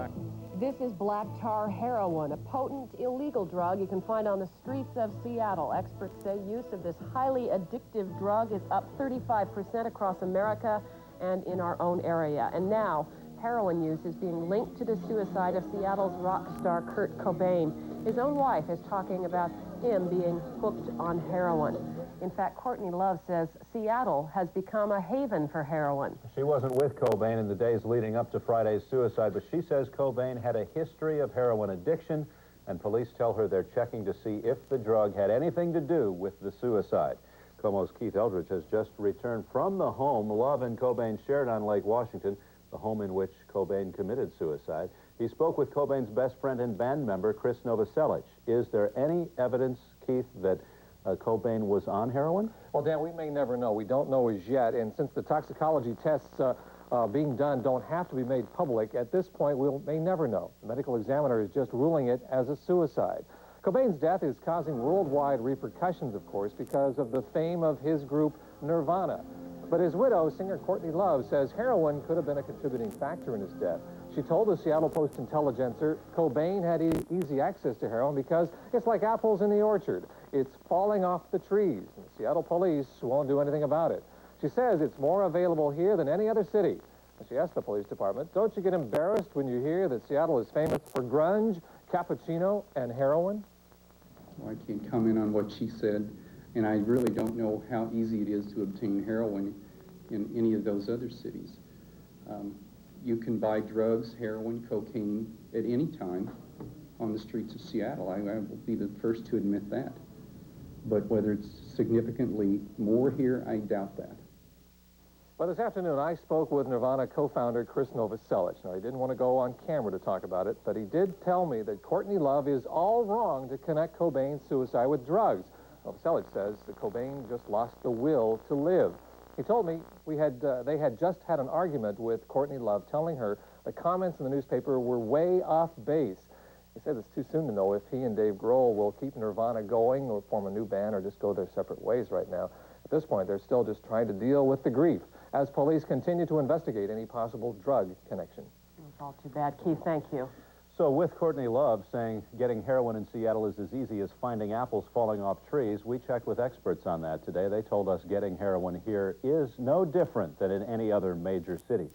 back. This is black tar heroin, a potent illegal drug you can find on the streets of Seattle. Experts say use of this highly addictive drug is up 35% across America and in our own area. And now, heroin use is being linked to the suicide of Seattle's rock star Kurt Cobain. His own wife is talking about him being hooked on heroin. In fact, Courtney Love says Seattle has become a haven for heroin. She wasn't with Cobain in the days leading up to Friday's suicide, but she says Cobain had a history of heroin addiction, and police tell her they're checking to see if the drug had anything to do with the suicide. KOMO's Keith Eldridge has just returned from the home Love and Cobain shared on Lake Washington, the home in which Cobain committed suicide. He spoke with Cobain's best friend and band member, Krist Novoselic. Is there any evidence, Keith, that Cobain was on heroin? Well, Dan, we may never know. We don't know as yet, and since the toxicology tests being done don't have to be made public, at this point we may never know. The medical examiner is just ruling it as a suicide. Cobain's death is causing worldwide repercussions, of course, because of the fame of his group Nirvana. But his widow, singer Courtney Love, says heroin could have been a contributing factor in his death. She told the Seattle Post-Intelligencer Cobain had easy access to heroin because it's like apples in the orchard. It's falling off the trees. And the Seattle police won't do anything about it. She says it's more available here than any other city. And she asked the police department, don't you get embarrassed when you hear that Seattle is famous for grunge, cappuccino, and heroin? Well, I can't comment on what she said, and I really don't know how easy it is to obtain heroin in any of those other cities. You can buy drugs, heroin, cocaine, at any time on the streets of Seattle. I will be the first to admit that. But whether it's significantly more here, I doubt that. Well, this afternoon I spoke with Nirvana co-founder Krist Novoselic. Now, he didn't want to go on camera to talk about it, but he did tell me that Courtney Love is all wrong to connect Cobain's suicide with drugs. Novoselic says that Cobain just lost the will to live. He told me they had just had an argument with Courtney Love, telling her the comments in the newspaper were way off base. He said it's too soon to know if he and Dave Grohl will keep Nirvana going or form a new band or just go their separate ways right now. At this point, they're still just trying to deal with the grief as police continue to investigate any possible drug connection. It's all too bad. Keith, thank you. So with Courtney Love saying getting heroin in Seattle is as easy as finding apples falling off trees, we checked with experts on that today. They told us getting heroin here is no different than in any other major city.